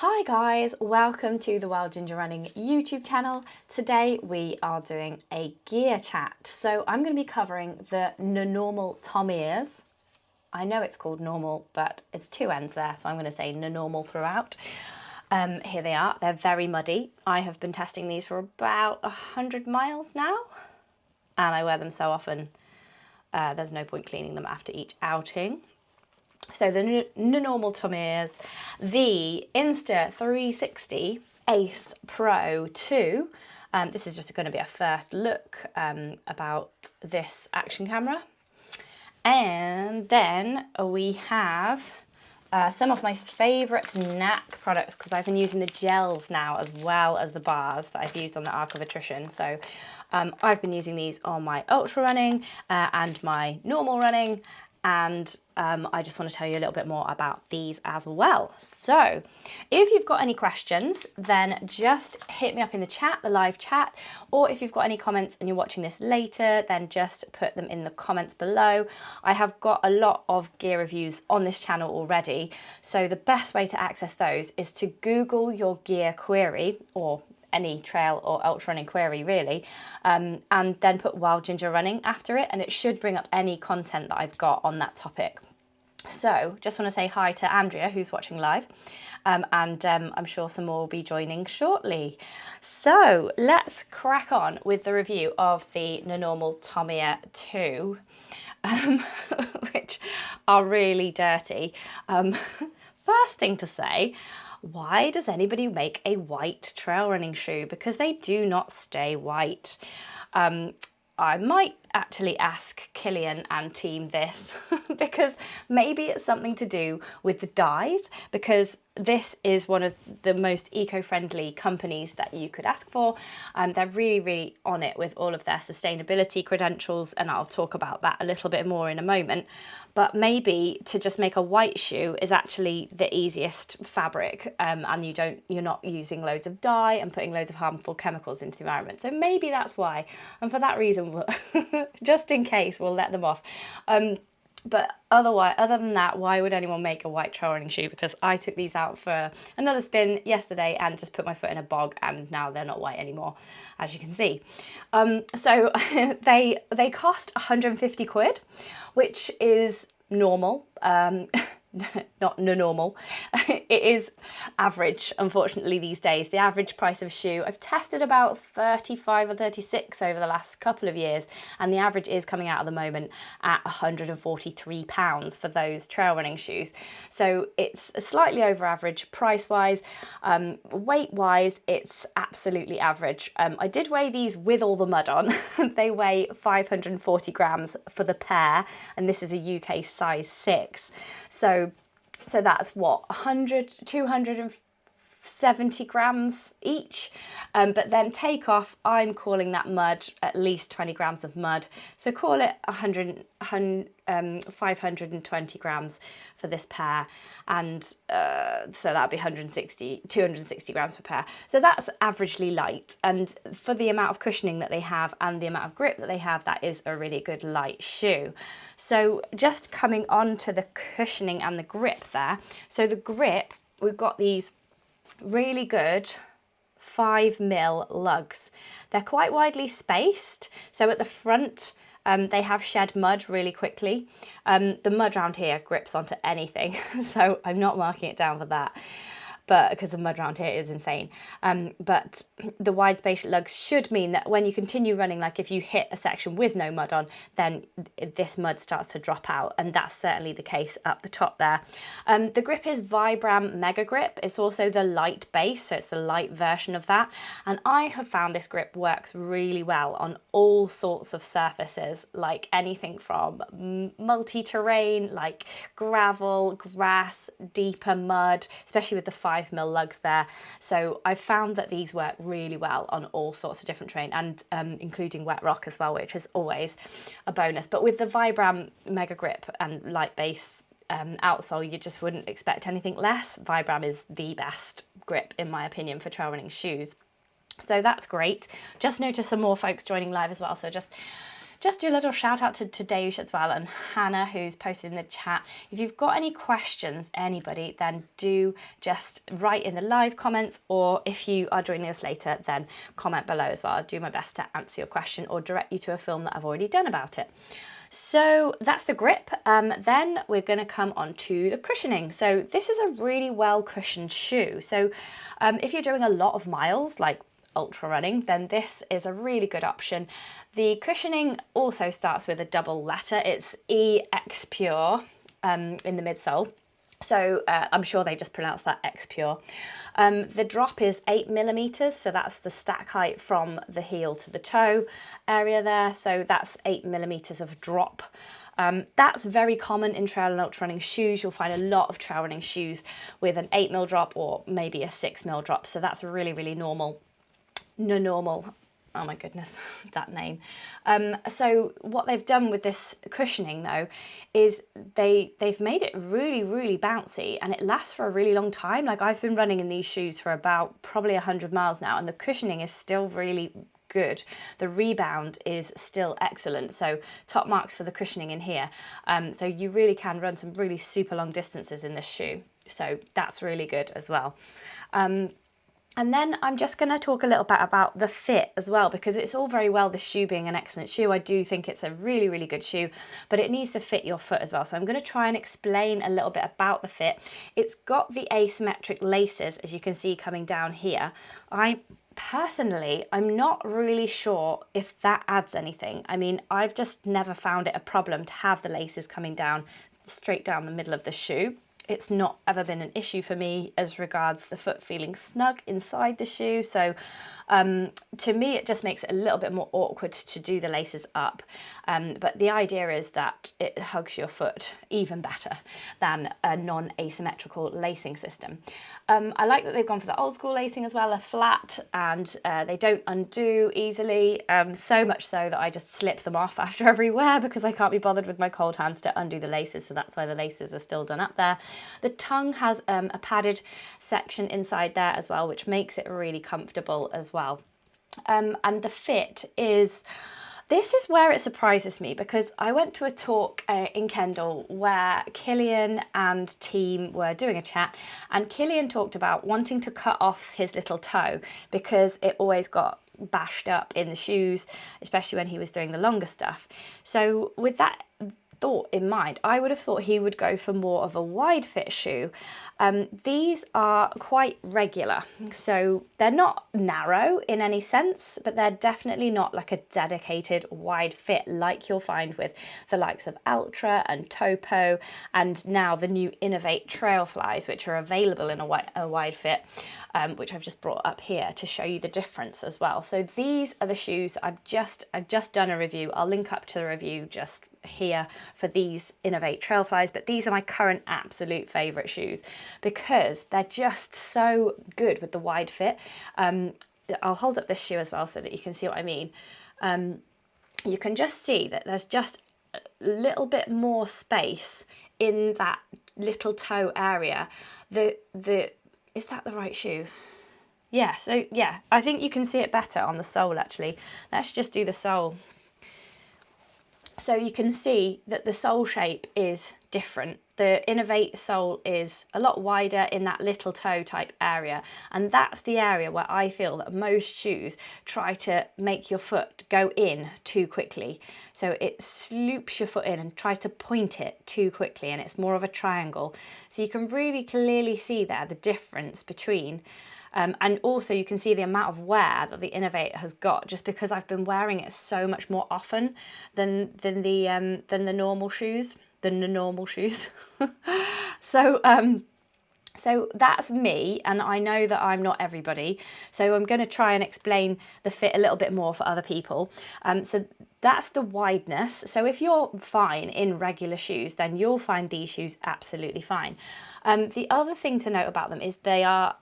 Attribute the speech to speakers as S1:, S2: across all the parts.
S1: Hi guys, welcome to the Wild Ginger Running YouTube channel. Today we are doing a gear chat. So I'm going to be covering the NNormal Tomirs. I know it's called normal, but it's two N's there, so I'm going to say NNormal throughout. Here they are. They're very muddy. I have been testing these for about 100 miles now, and I wear them so often there's no point cleaning them after each outing. So the NNormal Tomirs, the Insta360 Ace Pro 2. This is just going to be a first look about this action camera. And then we have some of my favourite Näak products, because I've been using the gels now as well as the bars that I've used on the Arc of Attrition. So I've been using these on my ultra running and my normal running. And I just want to tell you a little bit more about these as well. So if you've got any questions, then just hit me up in the chat, the live chat, or if you've got any comments and you're watching this later, then just put them in the comments below. I have got a lot of gear reviews on this channel already, so the best way to access those is to Google your gear query, or any trail or ultra running query really, and then put Wild Ginger Running after it, and it should bring up any content that I've got on that topic. So just want to say hi to Andrea, who's watching live, and I'm sure some more will be joining shortly. So let's crack on with the review of the NNormal Tomia 2, which are really dirty. First thing to say, why does anybody make a white trail running shoe? Because they do not stay white. I might actually ask Killian and team this because maybe it's something to do with the dyes, because this is one of the most eco-friendly companies that you could ask for. They're really on it with all of their sustainability credentials, and I'll talk about that a little bit more in a moment. But maybe to just make a white shoe is actually the easiest fabric, and you're not using loads of dye and putting loads of harmful chemicals into the environment. So maybe that's why, and for that reason, just in case, we'll let them off. But other than that, why would anyone make a white trail running shoe? Because I took these out for another spin yesterday and just put my foot in a bog, and now they're not white anymore, as you can see. So they cost 150 quid, which is normal. Not normal. It is average, unfortunately, these days. The average price of a shoe, I've tested about 35 or 36 over the last couple of years, and the average is coming out at the moment at £143 for those trail running shoes. So it's slightly over average price-wise. Weight-wise, it's absolutely average. I did weigh these with all the mud on. They weigh 540 grams for the pair, and this is a UK size 6. So that's what, 270 grams each. But then take off, I'm calling that mud at least 20 grams of mud. So call it 520 grams for this pair. And so that'd be 260 grams per pair. So that's averagely light. And for the amount of cushioning that they have and the amount of grip that they have, that is a really good light shoe. So just coming on to the cushioning and the grip there. So the grip, we've got these really good 5mm lugs. They're quite widely spaced. So at the front, they have shed mud really quickly. The mud around here grips onto anything, so I'm not marking it down for that, but because the mud around here is insane. But the wide space lugs should mean that when you continue running, like if you hit a section with no mud on, then this mud starts to drop out, and that's certainly the case up the top there. The grip is Vibram Mega Grip. It's also the light base, so it's the light version of that. And I have found this grip works really well on all sorts of surfaces, like anything from multi-terrain, like gravel, grass, deeper mud, especially with the 5mm lugs there. So I've found that these work really well on all sorts of different terrain, and including wet rock as well, which is always a bonus. But with the Vibram Mega Grip and light base outsole, you just wouldn't expect anything less. Vibram is the best grip, in my opinion, for trail running shoes. So that's great. Just noticed some more folks joining live as well, so just just do a little shout out to Deush as well, and Hannah, who's posted in the chat. If you've got any questions, anybody, then do just write in the live comments, or if you are joining us later, then comment below as well. I'll do my best to answer your question or direct you to a film that I've already done about it. So that's the grip. Then we're going to come on to the cushioning. So this is a really well cushioned shoe. So if you're doing a lot of miles, like ultra running, then this is a really good option. The cushioning also starts with a double letter. It's EX Pure in the midsole. So I'm sure they just pronounce that X Pure. The drop is 8mm, so that's the stack height from the heel to the toe area there. So that's 8mm of drop. That's very common in trail and ultra running shoes. You'll find a lot of trail running shoes with an 8mm drop or maybe a 6mm drop. So that's really, really normal. NNormal. Oh my goodness, that name. So what they've done with this cushioning though is they've made it really, really bouncy, and it lasts for a really long time. Like, I've been running in these shoes for about probably 100 miles now, and the cushioning is still really good. The rebound is still excellent. So top marks for the cushioning in here. So you really can run some really super long distances in this shoe. So that's really good as well. And then I'm just going to talk a little bit about the fit as well, because it's all very well the shoe being an excellent shoe. I do think it's a really, really good shoe, but it needs to fit your foot as well. So I'm going to try and explain a little bit about the fit. It's got the asymmetric laces, as you can see coming down here. Personally, I'm not really sure if that adds anything. I mean, I've just never found it a problem to have the laces coming down straight down the middle of the shoe. It's not ever been an issue for me as regards the foot feeling snug inside the shoe. So to me, it just makes it a little bit more awkward to do the laces up. But the idea is that it hugs your foot even better than a non-asymmetrical lacing system. I like that they've gone for the old school lacing as well, a flat, and they don't undo easily, so much so that I just slip them off after every wear because I can't be bothered with my cold hands to undo the laces, so that's why the laces are still done up there. The tongue has a padded section inside there as well, which makes it really comfortable as well. And the fit is... This is where it surprises me, because I went to a talk in Kendal where Killian and team were doing a chat, and Killian talked about wanting to cut off his little toe because it always got bashed up in the shoes, especially when he was doing the longer stuff. So with that thought in mind, I would have thought he would go for more of a wide fit shoe. These are quite regular, so they're not narrow in any sense, but they're definitely not like a dedicated wide fit like you'll find with the likes of Ultra and Topo, and now the new Innovate Trail Flies, which are available in a wide fit, which I've just brought up here to show you the difference as well. So these are the shoes I've just done a review. I'll link up to the review just here for these Innovate Trail Flies, but these are my current absolute favorite shoes because they're just so good with the wide fit. I'll hold up this shoe as well so that you can see what I mean. You can just see that there's just a little bit more space in that little toe area. Is that the right shoe? Yeah, so yeah, I think you can see it better on the sole actually. Let's just do the sole. So you can see that the sole shape is different. The Innovate sole is a lot wider in that little toe type area, and that's the area where I feel that most shoes try to make your foot go in too quickly. So it sloops your foot in and tries to point it too quickly, and it's more of a triangle. So you can really clearly see there the difference between and also you can see the amount of wear that the Innovate has got, just because I've been wearing it so much more often than the normal shoes, than the normal shoes. So that's me, and I know that I'm not everybody. So I'm going to try and explain the fit a little bit more for other people. So that's the wideness. So if you're fine in regular shoes, then you'll find these shoes absolutely fine. The other thing to note about them is they are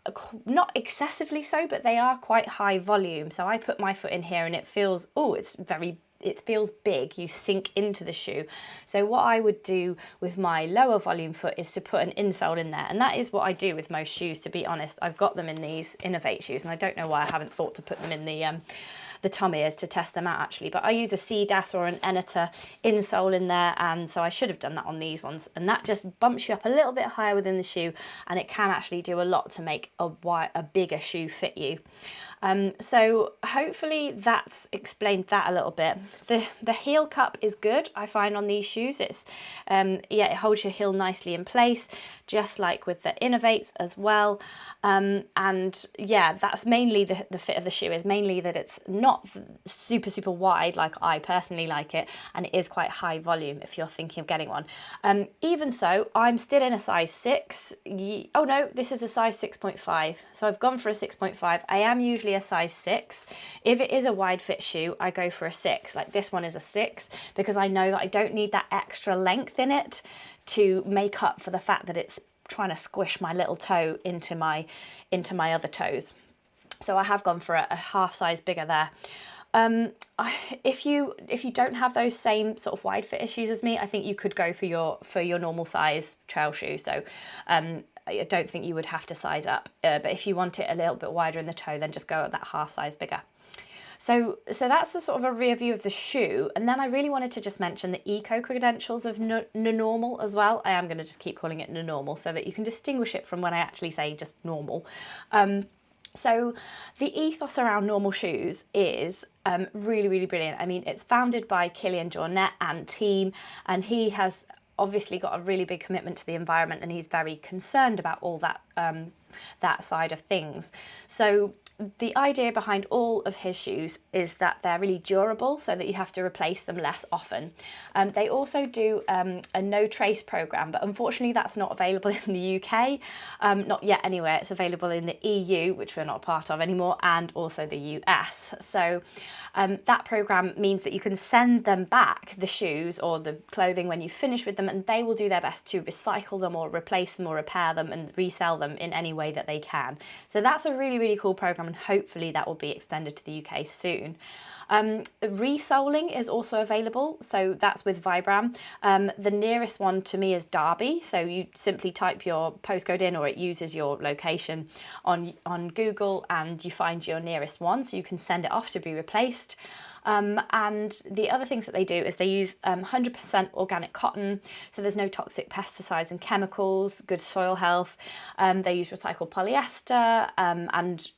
S1: not excessively so, but they are quite high volume. So I put my foot in here and it feels, oh, it's very it feels big, you sink into the shoe. So what I would do with my lower volume foot is to put an insole in there. And that is what I do with most shoes, to be honest. I've got them in these Innovate shoes, and I don't know why I haven't thought to put them in the Tomias to test them out actually, but I use a CDAS or an Eneta insole in there, and so I should have done that on these ones, and that just bumps you up a little bit higher within the shoe, and it can actually do a lot to make a bigger shoe fit you. So hopefully that's explained that a little bit. The heel cup is good, I find, on these shoes. It's yeah, it holds your heel nicely in place, just like with the Innovates as well. And yeah, that's mainly the fit of the shoe, is mainly that it's not super wide like I personally like it, and it is quite high volume if you're thinking of getting one. Even so, I'm still in a size 6. Oh no, this is a size 6.5, so I've gone for a 6.5. I am usually a size 6. If it is a wide fit shoe, I go for a 6. Like this one is a 6, because I know that I don't need that extra length in it to make up for the fact that it's trying to squish my little toe into my other toes. So I have gone for a half size bigger there. If you don't have those same sort of wide fit issues as me, I think you could go for your normal size trail shoe. So I don't think you would have to size up, but if you want it a little bit wider in the toe, then just go at that half size bigger. So that's the sort of a rear view of the shoe. And then I really wanted to just mention the eco credentials of NNormal as well. I am going to just keep calling it NNormal so that you can distinguish it from when I actually say just normal. So the ethos around normal shoes is really brilliant. I mean, it's founded by Kilian Jornet and team, and he has obviously got a really big commitment to the environment, and he's very concerned about all that that side of things. So the idea behind all of his shoes is that they're really durable, so that you have to replace them less often. They also do a no trace program, but unfortunately that's not available in the UK, not yet anywhere. It's available in the EU, which we're not a part of anymore, and also the US. So that program means that you can send them back, the shoes or the clothing, when you finish with them, and they will do their best to recycle them or replace them or repair them and resell them in any way that they can. So that's a really cool program, and hopefully that will be extended to the UK soon. Resoling is also available, so that's with Vibram. The nearest one to me is Derby, so you simply type your postcode in, or it uses your location on Google, and you find your nearest one, so you can send it off to be replaced. And the other things that they do is they use 100% organic cotton, so there's no toxic pesticides and chemicals, good soil health. They use recycled polyester, and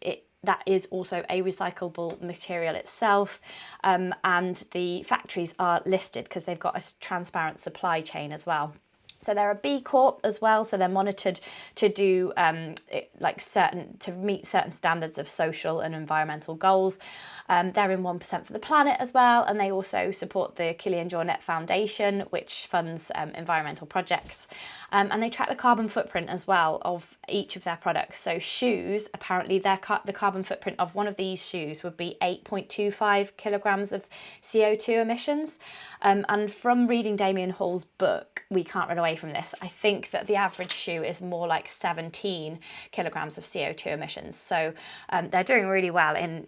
S1: that is also a recyclable material itself, and the factories are listed because they've got a transparent supply chain as well. So they're a B Corp as well, so they're monitored to do to meet certain standards of social and environmental goals. They're in 1% for the planet as well, and they also support the Kilian Jornet Foundation, which funds environmental projects. And they track the carbon footprint as well of each of their products. So shoes, apparently the carbon footprint of one of these shoes would be 8.25 kilograms of CO2 emissions. And from reading Damien Hall's book, we can't run away from this. I think that the average shoe is more like 17 kilograms of CO2 emissions. So they're doing really well in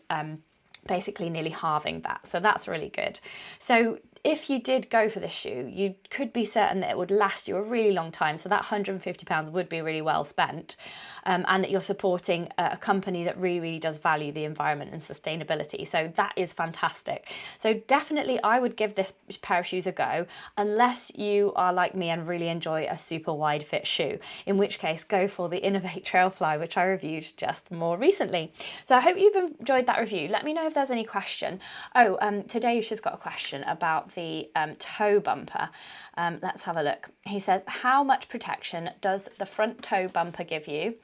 S1: basically nearly halving that. So that's really good. So if you did go for this shoe, you could be certain that it would last you a really long time. So that £150 would be really well spent, and that you're supporting a company that really does value the environment and sustainability. So that is fantastic. So definitely I would give this pair of shoes a go, unless you are like me and really enjoy a super wide fit shoe, in which case go for the Innovate Trailfly, which I reviewed just more recently. So I hope you've enjoyed that review. Let me know if there's any question. Oh, Tadeusz has got a question about the toe bumper. Let's have a look. He says, how much protection does the front toe bumper give you?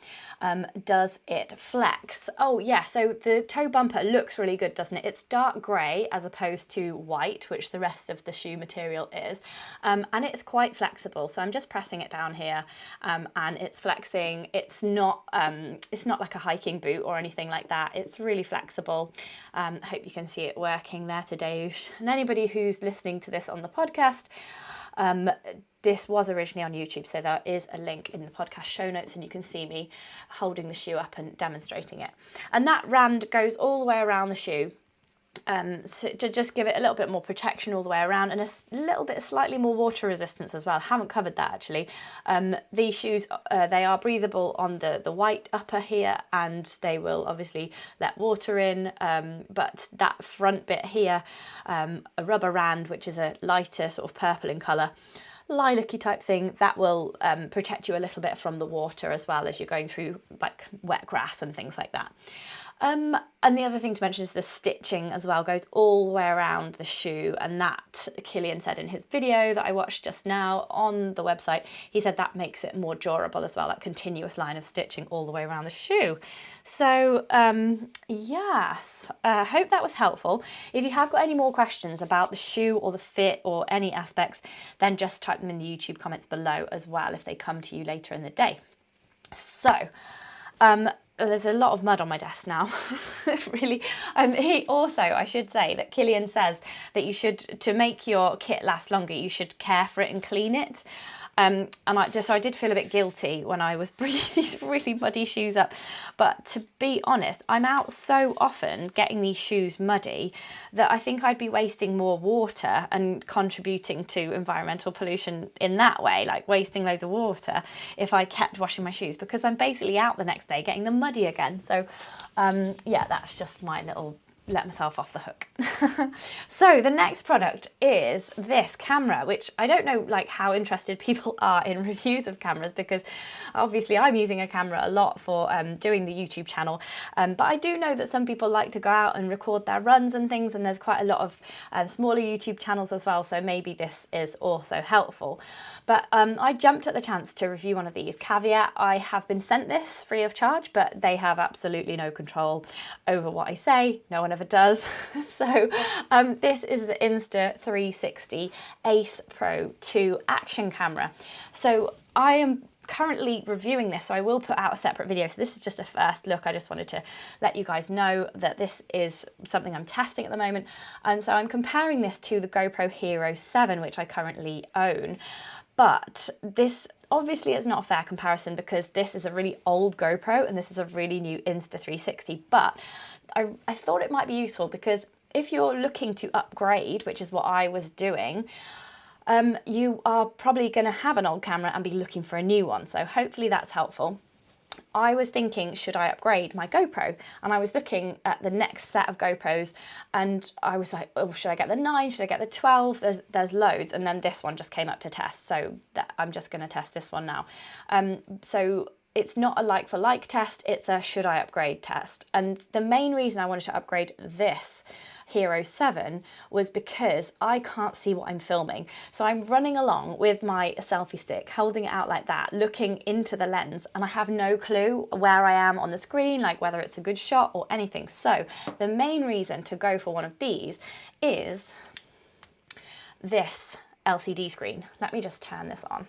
S1: Does it flex? Oh yeah, so the toe bumper looks really good, doesn't it? It's dark grey as opposed to white, which the rest of the shoe material is, and it's quite flexible. So I'm just pressing it down here, and it's flexing. It's not like a hiking boot or anything like that. It's really flexible. I hope you can see it working there, Tadeusz. And anybody who's listening to this on the podcast, this was originally on YouTube, so there is a link in the podcast show notes, and you can see me holding the shoe up and demonstrating it. And that rand goes all the way around the shoe. So to just give it a little bit more protection all the way around, and a little bit slightly more water resistance as well. I haven't covered that actually. These shoes, they are breathable on the white upper here, and they will obviously let water in, but that front bit here, a rubber rand, which is a lighter sort of purple in colour, lilac-y type thing, that will protect you a little bit from the water as well as you're going through like wet grass and things like that. And the other thing to mention is the stitching as well goes all the way around the shoe, and that Killian said in his video that I watched just now on the website, he said that makes it more durable as well, that continuous line of stitching all the way around the shoe. So yes, hope that was helpful. If you have got any more questions about the shoe or the fit or any aspects, then just type them in the YouTube comments below as well if they come to you later in the day. So there's a lot of mud on my desk now, really. He also, I should say that Killian says that you should, to make your kit last longer, you should care for it and clean it. And so I did feel a bit guilty when I was bringing these really muddy shoes up. But to be honest, I'm out so often getting these shoes muddy that I think I'd be wasting more water and contributing to environmental pollution in that way, like wasting loads of water, if I kept washing my shoes, because I'm basically out the next day getting them muddy again. So yeah, that's just my little let myself off the hook. So the next product is this camera, which I don't know like how interested people are in reviews of cameras, because obviously I'm using a camera a lot for doing the YouTube channel, but I do know that some people like to go out and record their runs and things, and there's quite a lot of smaller YouTube channels as well, so maybe this is also helpful. But I jumped at the chance to review one of these. Caveat, I have been sent this free of charge, but they have absolutely no control over what I say. No one ever does. So this is the Insta360 Ace Pro2 action camera. So I am currently reviewing this, so I will put out a separate video. So this is just a first look. I just wanted to let you guys know that this is something I'm testing at the moment. And so I'm comparing this to the GoPro Hero 7, which I currently own. But this obviously is not a fair comparison, because this is a really old GoPro and this is a really new Insta360. But I thought it might be useful, because if you're looking to upgrade, which is what I was doing, you are probably going to have an old camera and be looking for a new one. So hopefully that's helpful. I was thinking, should I upgrade my GoPro? And I was looking at the next set of GoPros, and I was like, oh, should I get the 9? Should I get the 12? There's loads. And then this one just came up to test, so I'm just going to test this one now. So it's not a like for like test, it's a should I upgrade test. And the main reason I wanted to upgrade this Hero 7 was because I can't see what I'm filming. So I'm running along with my selfie stick, holding it out like that, looking into the lens, and I have no clue where I am on the screen, like whether it's a good shot or anything. So the main reason to go for one of these is this LCD screen. Let me just turn this on.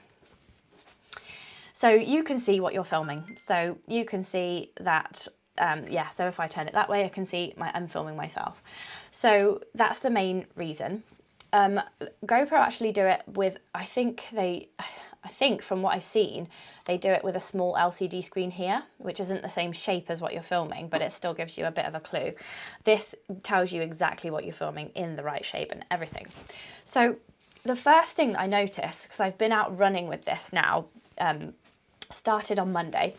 S1: So you can see what you're filming. So you can see that, yeah, so if I turn it that way, I can see I'm filming myself. So that's the main reason. GoPro actually do it with, I think from what I've seen, they do it with a small LCD screen here, which isn't the same shape as what you're filming, but it still gives you a bit of a clue. This tells you exactly what you're filming in the right shape and everything. So the first thing that I noticed, because I've been out running with this now, started on Monday.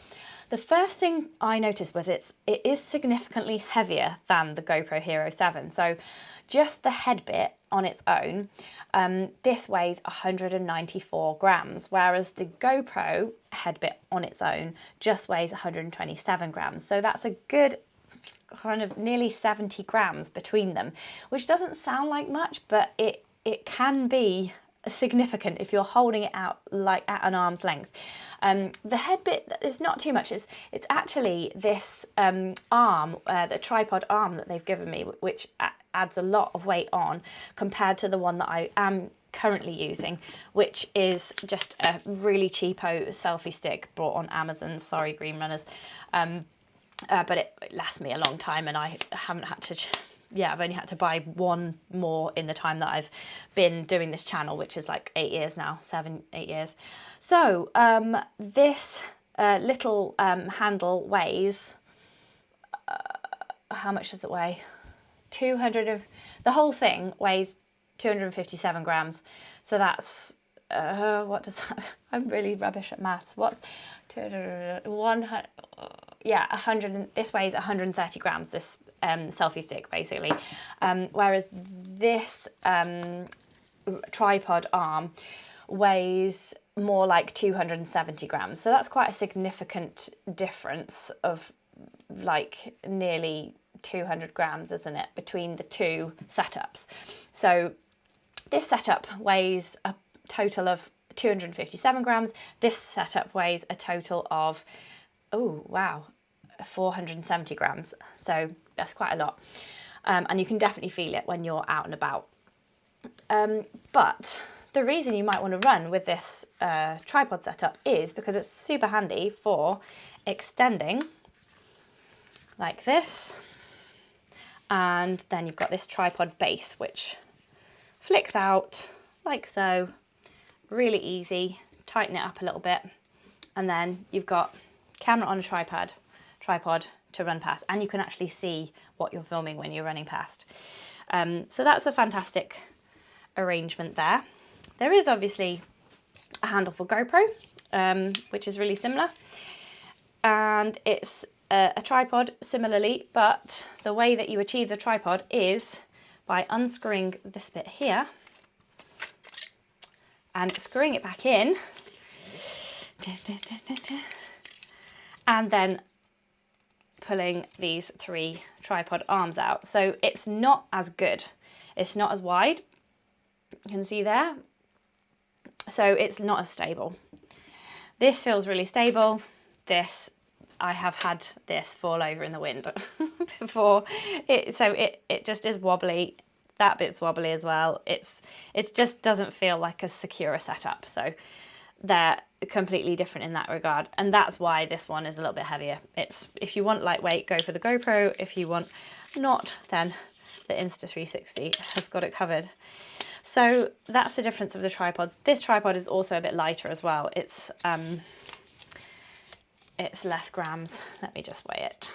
S1: The first thing I noticed was it is significantly heavier than the GoPro Hero 7. So just the head bit on its own, this weighs 194 grams, whereas the GoPro head bit on its own just weighs 127 grams. So that's a good kind of nearly 70 grams between them, which doesn't sound like much, but it can be significant if you're holding it out like at an arm's length. The head bit is not too much. It's actually this arm, the tripod arm that they've given me, which adds a lot of weight on compared to the one that I am currently using, which is just a really cheapo selfie stick bought on Amazon. Sorry, Green Runners. But it lasts me a long time, and I haven't had to... Yeah, I've only had to buy one more in the time that I've been doing this channel, which is like 8 years now, 7, 8 years. So this little handle weighs, how much does it weigh? the whole thing weighs 257 grams. So that's, what does that, I'm really rubbish at maths. What's 100, yeah, 100, this weighs 130 grams, this selfie stick basically. Whereas this tripod arm weighs more like 270 grams. So that's quite a significant difference of like nearly 200 grams, isn't it, between the two setups. So this setup weighs a total of 257 grams. This setup weighs a total of, oh wow, 470 grams. So that's quite a lot. And you can definitely feel it when you're out and about. But the reason you might want to run with this tripod setup is because it's super handy for extending like this. And then you've got this tripod base, which flicks out like so, really easy. Tighten it up a little bit. And then you've got camera on a tripod to run past, and you can actually see what you're filming when you're running past. So that's a fantastic arrangement there. There is obviously a handle for GoPro, which is really similar. And it's a tripod similarly, but the way that you achieve the tripod is by unscrewing this bit here and screwing it back in, and then pulling these three tripod arms out. So it's not as good. It's not as wide. You can see there. So it's not as stable. This feels really stable. This, I have had this fall over in the wind before. So it just is wobbly. That bit's wobbly as well. It just doesn't feel like a secure setup. So they're completely different in that regard. And that's why this one is a little bit heavier. If you want lightweight, go for the GoPro. If you want not, then the Insta360 has got it covered. So that's the difference of the tripods. This tripod is also a bit lighter as well. It's less grams. Let me just weigh it.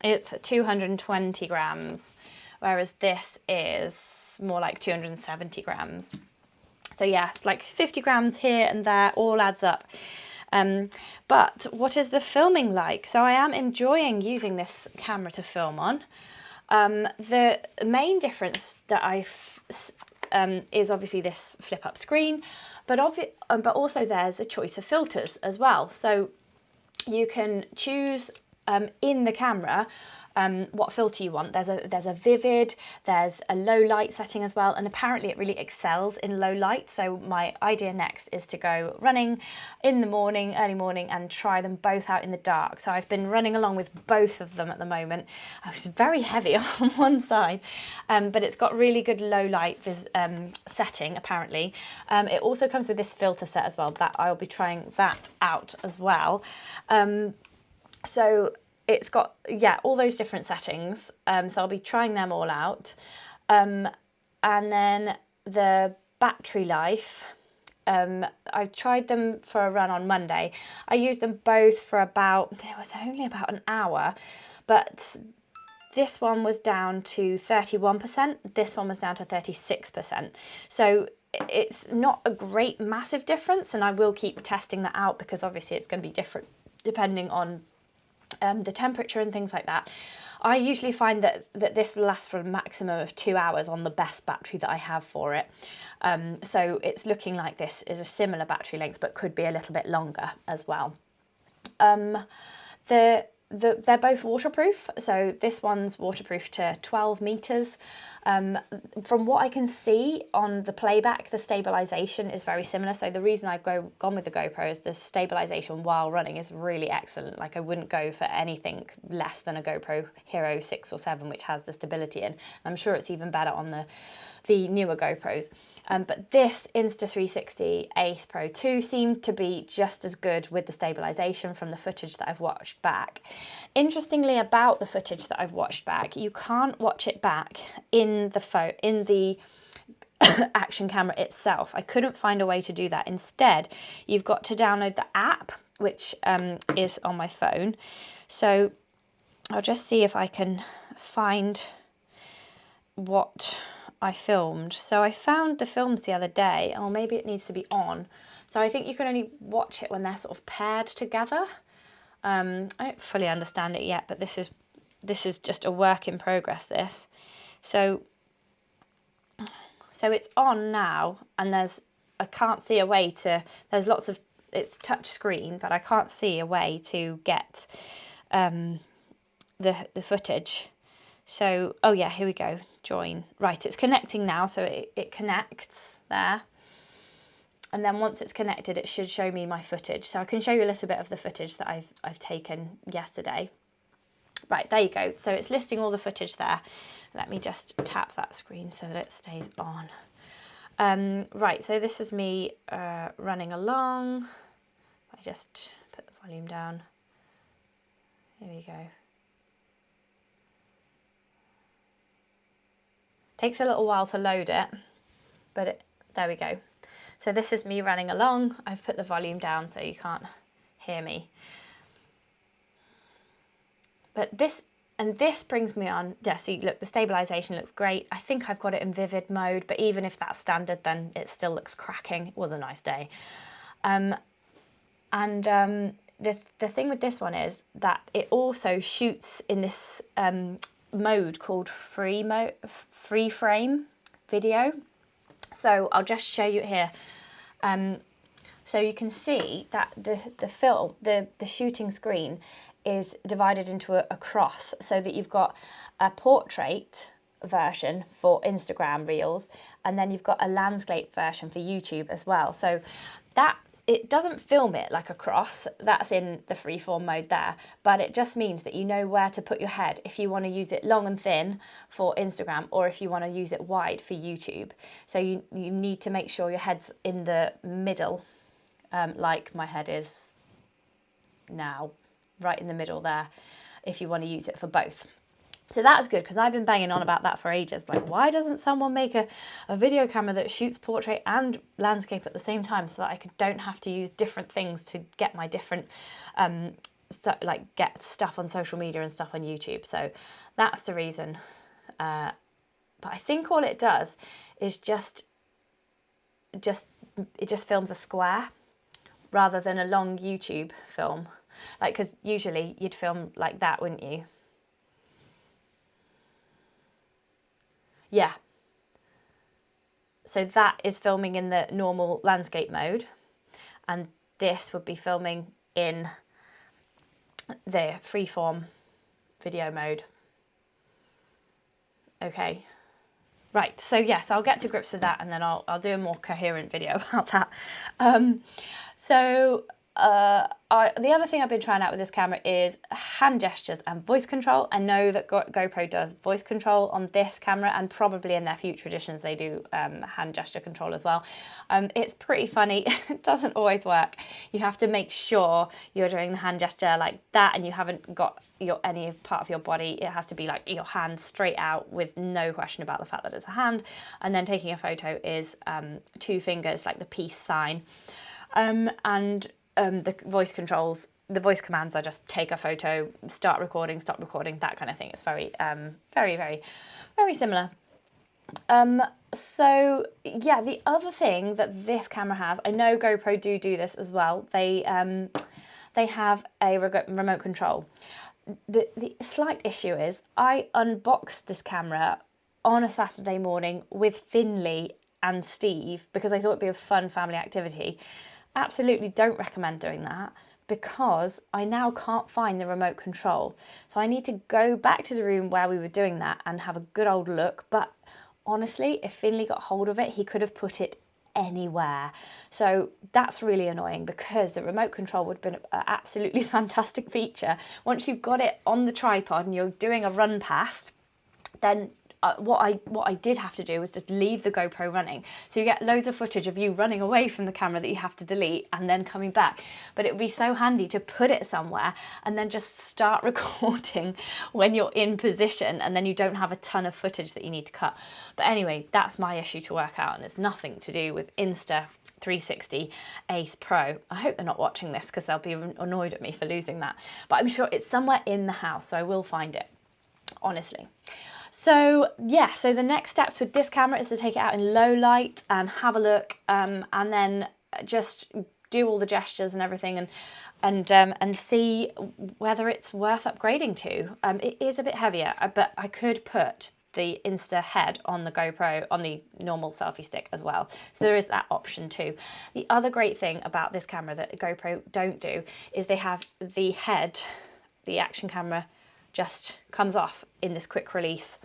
S1: It's 220 grams, whereas this is more like 270 grams. So yeah, it's like 50 grams here and there, all adds up. But what is the filming like? So I am enjoying using this camera to film on. The main difference that is obviously this flip up screen, but also there's a choice of filters as well. So you can choose in the camera what filter you want. There's a vivid, there's a low light setting as well, and apparently it really excels in low light. So my idea next is to go running in the morning, early morning, and try them both out in the dark. So I've been running along with both of them at the moment. It's very heavy on one side, but it's got really good low light setting apparently. It also comes with this filter set as well, that I'll be trying that out as well. So it's got, yeah, all those different settings. So I'll be trying them all out. And then the battery life, I tried them for a run on Monday. I used them both for it was only about an hour, but this one was down to 31%. This one was down to 36%. So it's not a great massive difference, and I will keep testing that out because obviously it's going to be different depending on the temperature and things like that. I usually find that this will last for a maximum of 2 hours on the best battery that I have for it. So it's looking like this is a similar battery length, but could be a little bit longer as well. They're both waterproof. So this one's waterproof to 12 meters. From what I can see on the playback, the stabilization is very similar. So the reason I've gone with the GoPro is the stabilization while running is really excellent. Like I wouldn't go for anything less than a GoPro Hero 6 or 7, which has the stability in. I'm sure it's even better on the newer GoPros. But this Insta360 Ace Pro2 seemed to be just as good with the stabilization from the footage that I've watched back. Interestingly, about the footage that I've watched back, you can't watch it back in the action camera itself. I couldn't find a way to do that. Instead, you've got to download the app, which is on my phone. So I'll just see if I can find what I filmed. So I found the films the other day, or maybe it needs to be on. So I think you can only watch it when they're sort of paired together. I don't fully understand it yet, but this is just a work in progress, this. So it's on now, and I can't see a way to, there's lots of, it's touch screen, but I can't see a way to get the footage. So, oh yeah, here we go, join. Right, it's connecting now, so it connects there. And then once it's connected, it should show me my footage. So I can show you a little bit of the footage that I've taken yesterday. Right, there you go. So it's listing all the footage there. Let me just tap that screen so that it stays on. Right, so this is me running along. I just put the volume down. Here we go. Takes a little while to load it, but there we go. So this is me running along. I've put the volume down so you can't hear me. But this brings me on, yeah, see, look, the stabilization looks great. I think I've got it in vivid mode, but even if that's standard, then it still looks cracking. It was a nice day. The thing with this one is that it also shoots in this mode called free frame video. So I'll just show you here. So you can see that the shooting screen is divided into a cross, so that you've got a portrait version for Instagram Reels, and then you've got a landscape version for YouTube as well. So that it doesn't film it like a cross, that's in the freeform mode there, but it just means that you know where to put your head if you want to use it long and thin for Instagram, or if you want to use it wide for YouTube. So you need to make sure your head's in the middle, like my head is now, right in the middle there, if you want to use it for both. So that's good, because I've been banging on about that for ages. Like, why doesn't someone make a video camera that shoots portrait and landscape at the same time, so that I don't have to use different things to get my different, get stuff on social media and stuff on YouTube. So that's the reason. But I think all it does is it just films a square rather than a long YouTube film. Like, because usually you'd film like that, wouldn't you? Yeah. So that is filming in the normal landscape mode, and this would be filming in the freeform video mode. Okay. Right, so yes, I'll get to grips with that, and then I'll do a more coherent video about that. The other thing I've been trying out with this camera is hand gestures and voice control. I know that GoPro does voice control on this camera, and probably in their future editions they do hand gesture control as well. It's pretty funny. It doesn't always work. You have to make sure you're doing the hand gesture like that, and you haven't got any part of your body. It has to be like your hand straight out, with no question about the fact that it's a hand. And then taking a photo is 2 fingers, like the peace sign. The voice controls, the voice commands are just take a photo, start recording, stop recording, that kind of thing. It's very, very similar. So yeah, the other thing that this camera has, I know GoPro do this as well. They have a remote control. The slight issue is I unboxed this camera on a Saturday morning with Finley and Steve because I thought it'd be a fun family activity. Absolutely don't recommend doing that, because I now can't find the remote control. So I need to go back to the room where we were doing that and have a good old look. But honestly, if Finley got hold of it, he could have put it anywhere. So that's really annoying, because the remote control would have been an absolutely fantastic feature. Once you've got it on the tripod and you're doing a run past, then what I did have to do was just leave the GoPro running. So you get loads of footage of you running away from the camera that you have to delete and then coming back. But it would be so handy to put it somewhere and then just start recording when you're in position, and then you don't have a ton of footage that you need to cut. But anyway, that's my issue to work out, and it's nothing to do with Insta Insta360 Ace Pro. I hope they're not watching this because they'll be annoyed at me for losing that. But I'm sure it's somewhere in the house, so I will find it, honestly. So yeah, so the next steps with this camera is to take it out in low light and have a look, and then just do all the gestures and everything, and see whether it's worth upgrading to. It is a bit heavier, but I could put the Insta head on the GoPro, on the normal selfie stick as well. So there is that option too. The other great thing about this camera that GoPro don't do is they have the head, the action camera, just comes off in this quick release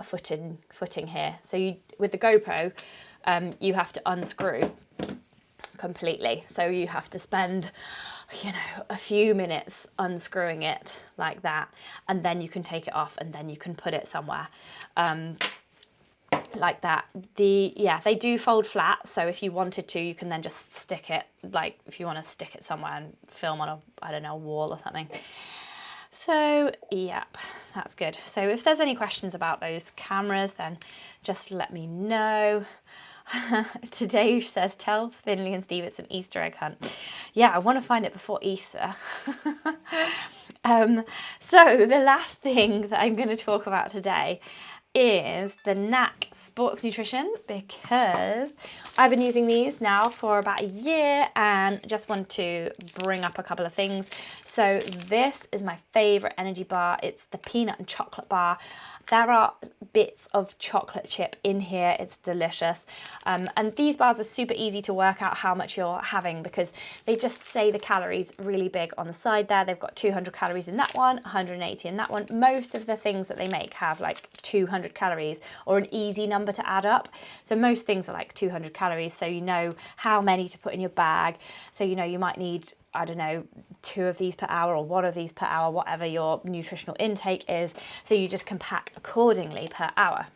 S1: footing here. So you, with the GoPro, you have to unscrew completely. So you have to spend, you know, a few minutes unscrewing it like that, and then you can take it off, and then you can put it somewhere like that. They do fold flat, so if you wanted to, you can then just stick it, like if you want to stick it somewhere and film on a, I don't know, a wall or something. So yep, that's good. So if there's any questions about those cameras, then just let me know. Today says, tell Spinley and Steve it's an Easter egg hunt. Yeah, I want to find it before Easter. So the last thing that I'm going to talk about today is the Näak sports nutrition, because I've been using these now for about a year and just want to bring up a couple of things. So this is my favorite energy bar. It's the peanut and chocolate bar. There are bits of chocolate chip in here. It's delicious. And these bars are super easy to work out how much you're having, because they just say the calories really big on the side there. They've got 200 calories in that one, 180 in that one. Most of the things that they make have like 200 calories or an easy number to add up. So most things are like 200 calories. So you know how many to put in your bag. So you know you might need, I don't know, 2 of these per hour or 1 of these per hour, whatever your nutritional intake is. So you just can pack accordingly per hour.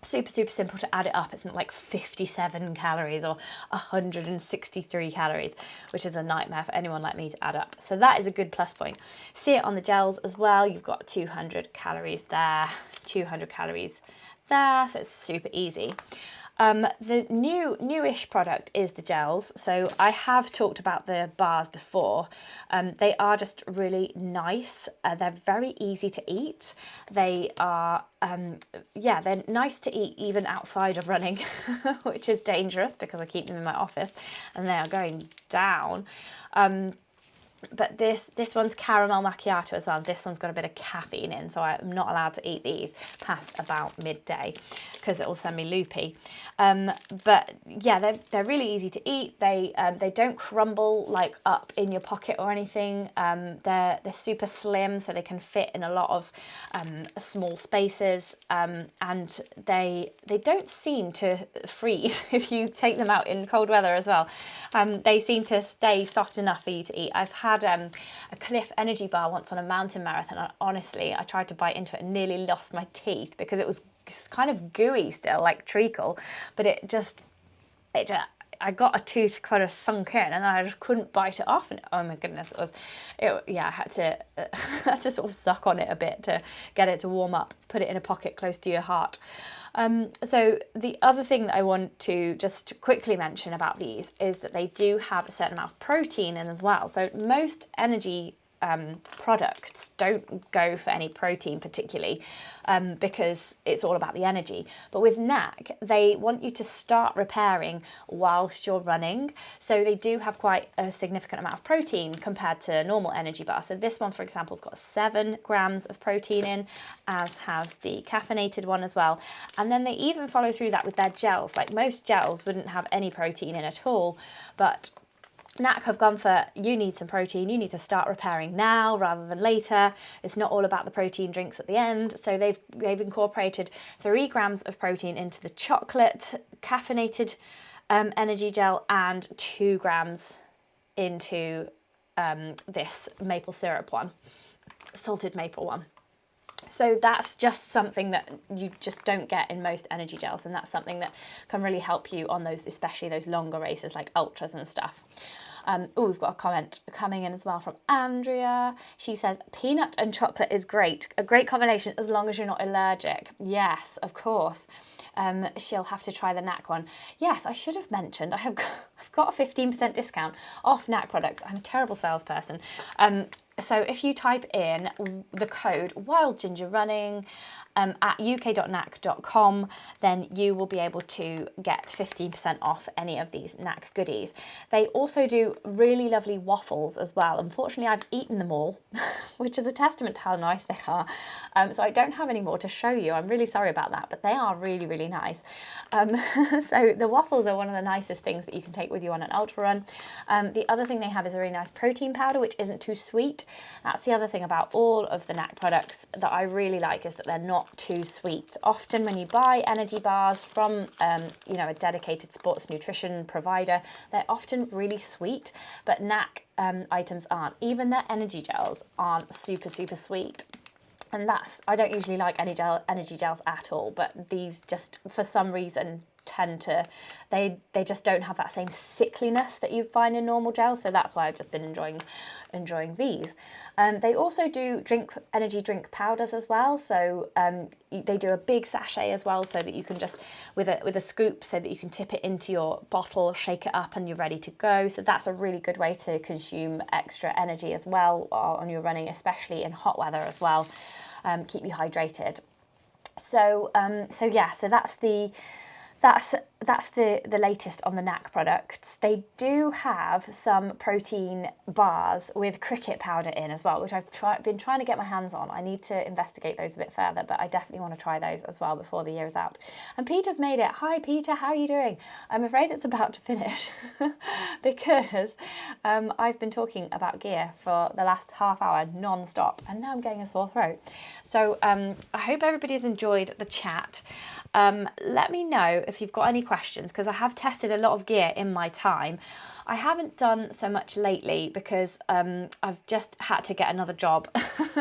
S1: Super, super simple to add it up. It's not like 57 calories or 163 calories, which is a nightmare for anyone like me to add up. So that is a good plus point. See it on the gels as well. You've got 200 calories there, 200 calories there. So it's super easy. The newish product is the gels. So I have talked about the bars before. They are just really nice. They're very easy to eat. They are, yeah, they're nice to eat even outside of running, which is dangerous because I keep them in my office and they are going down. But this one's caramel macchiato as well. This one's got a bit of caffeine in, so I'm not allowed to eat these past about midday because it will send me loopy. But yeah, they're really easy to eat. They don't crumble like up in your pocket or anything. They're super slim, so they can fit in a lot of small spaces, and they don't seem to freeze if you take them out in cold weather as well. They seem to stay soft enough for you to eat. I've had a Cliff energy bar once on a mountain marathon, and honestly I tried to bite into it and nearly lost my teeth because it was kind of gooey still, like treacle, but I got a tooth kind of sunk in and I just couldn't bite it off, and oh my goodness, yeah, I had to sort of suck on it a bit to get it to warm up, put it in a pocket close to your heart. So the other thing that I want to just quickly mention about these is that they do have a certain amount of protein in as well. So most energy products don't go for any protein particularly, because it's all about the energy. But with Näak, they want you to start repairing whilst you're running. So they do have quite a significant amount of protein compared to normal energy bar. So this one, for example, has got 7 grams of protein in, as has the caffeinated one as well. And then they even follow through that with their gels. Like most gels wouldn't have any protein in at all, but Näak have gone for, you need some protein, you need to start repairing now rather than later. It's not all about the protein drinks at the end. So they've incorporated 3 grams of protein into the chocolate caffeinated energy gel and 2 grams into this maple syrup one, salted maple one. So that's just something that you just don't get in most energy gels, and that's something that can really help you on those, especially those longer races like ultras and stuff. Oh, we've got a comment coming in as well from Andrea. She says, peanut and chocolate is great. A great combination as long as you're not allergic. Yes, of course. she'll have to try the Näak one. Yes, I should have mentioned, I've got a 15% discount off Näak products. I'm a terrible salesperson. So if you type in the code WildGingerRunning at uk.naak.com, then you will be able to get 15% off any of these Näak goodies. They also do really lovely waffles as well. Unfortunately, I've eaten them all, which is a testament to how nice they are. So I don't have any more to show you. I'm really sorry about that, but they are really, really nice. So the waffles are one of the nicest things that you can take with you on an ultra run. The other thing they have is a really nice protein powder, which isn't too sweet. That's the other thing about all of the Näak products that I really like, is that they're not too sweet. Often when you buy energy bars from you know, a dedicated sports nutrition provider, they're often really sweet, but Näak items aren't. Even their energy gels aren't super, super sweet. And I don't usually like energy gels at all, but these just, for some reason, tend to, they just don't have that same sickliness that you find in normal gels, so that's why I've just been enjoying these. They also do energy drink powders as well, so they do a big sachet as well, so that you can just with a scoop, so that you can tip it into your bottle, shake it up, and you're ready to go. So that's a really good way to consume extra energy as well on your running, especially in hot weather as well. Keep you hydrated. So yeah, so that's the latest on the Näak products. They do have some protein bars with cricket powder in as well, which I've been trying to get my hands on. I need to investigate those a bit further, but I definitely want to try those as well before the year is out. And Peter's made it. Hi Peter, how are you doing? I'm afraid it's about to finish because I've been talking about gear for the last half hour non-stop, and now I'm getting a sore throat. So I hope everybody's enjoyed the chat. Let me know if you've got any questions, because I have tested a lot of gear in my time. I haven't done so much lately because I've just had to get another job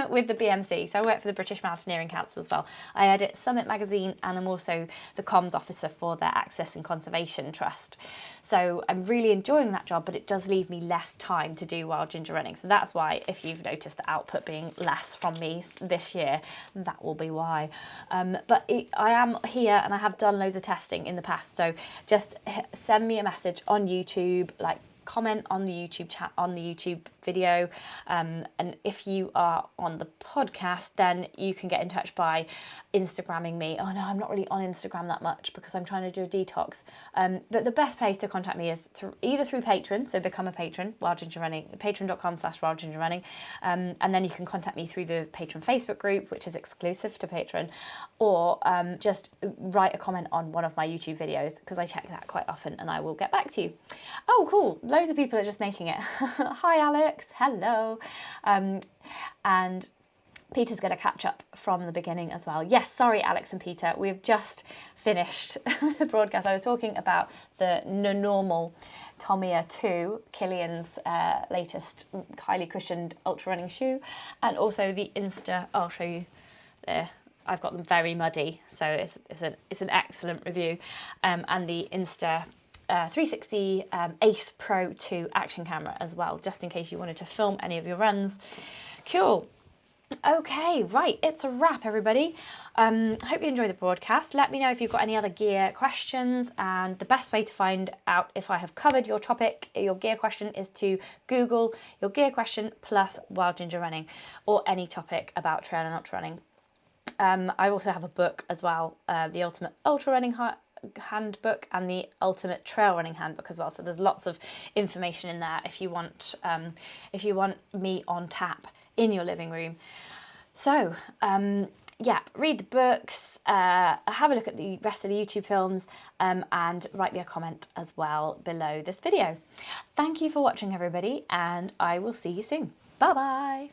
S1: with the BMC. So I work for the British Mountaineering Council as well. I edit Summit magazine, and I'm also the comms officer for their Access and Conservation Trust. So I'm really enjoying that job, but it does leave me less time to do Wild Ginger Running. So that's why, if you've noticed the output being less from me this year, that will be why. But I am here, and I have done loads of testing in the past. So just send me a message on YouTube, like comment on the YouTube chat, on the YouTube video, and if you are on the podcast, then you can get in touch by Instagramming me. Oh no, I'm not really on Instagram that much because I'm trying to do a detox, but the best place to contact me is either through Patreon, so become a patron, Wild Ginger Running, patreon.com/Wild Ginger Running, and then you can contact me through the Patreon Facebook group, which is exclusive to Patreon, or just write a comment on one of my YouTube videos, because I check that quite often, and I will get back to you. Oh cool, loads of people are just making it. Hi Alex, hello. And Peter's going to catch up from the beginning as well. Yes, sorry Alex and Peter, we've just finished the broadcast. I was talking about the NNormal Tomia 2, Kilian's latest highly cushioned ultra running shoe, and also the Insta, I'll show you there. I've got them very muddy, so it's an excellent review, and the Insta360 Ace Pro2 action camera as well, just in case you wanted to film any of your runs. Cool. Okay, right, it's a wrap, everybody. Hope you enjoyed the broadcast. Let me know if you've got any other gear questions, and the best way to find out if I have covered your topic, your gear question, is to Google your gear question plus Wild Ginger Running, or any topic about trail and ultra running. I also have a book as well, the Ultimate Ultra Running Handbook and the Ultimate Trail Running Handbook as well. So there's lots of information in there if you want me on tap in your living room. So yeah, read the books, have a look at the rest of the YouTube films, and write me a comment as well below this video. Thank you for watching, everybody, and I will see you soon. Bye bye.